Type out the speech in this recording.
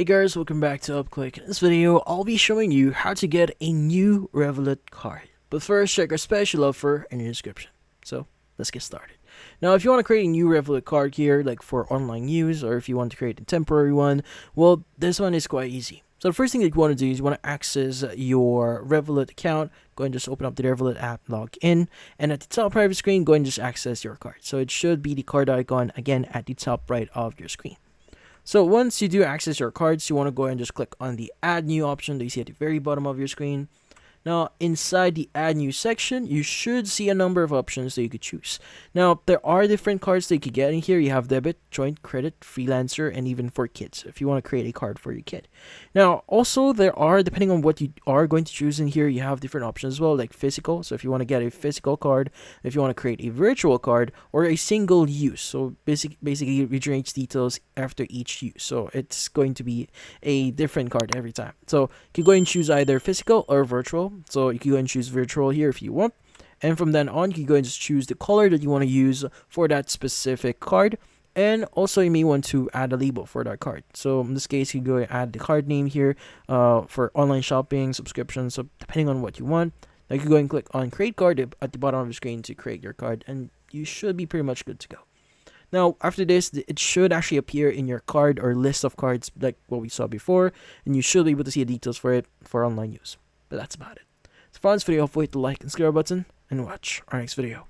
Hey guys, welcome back to UpClick. In this video, I'll be showing you how to get a new Revolut card. But first, check our special offer in the description. So, let's get started. Now, if you want to create a new Revolut card here, like for online use, or if you want to create a temporary one, well, this one is quite easy. So the first thing that you want to do is you want to access your Revolut account. Go and just open up the Revolut app, log in, and at the top right of the screen, go and just access your card. So it should be the card icon again at the top right of your screen. So once you do access your cards, you want to go ahead and just click on the add new option that you see at the very bottom of your screen. Now, inside the add new section, you should see a number of options that you could choose. Now, there are different cards that you could get in here. You have debit, joint, credit, freelancer, and even for kids, if you want to create a card for your kid. Now, also, there are, depending on what you are going to choose in here, you have different options as well, like physical. So if you want to get a physical card, if you want to create a virtual card, or a single use. So basically, it regenerates details after each use. So it's going to be a different card every time. So you can go and choose either physical or virtual. So you can go and choose virtual here if you want. And from then on, you can go and just choose the color that you want to use for that specific card. And also, you may want to add a label for that card. So in this case, you can go and add the card name here for online shopping, subscriptions. So depending on what you want, now you can go and click on create card at the bottom of the screen to create your card. And you should be pretty much good to go. Now, after this, it should actually appear in your card or list of cards like what we saw before. And you should be able to see the details for it for online use. But that's about it. So for this video, hopefully hit the like and subscribe button and watch our next video.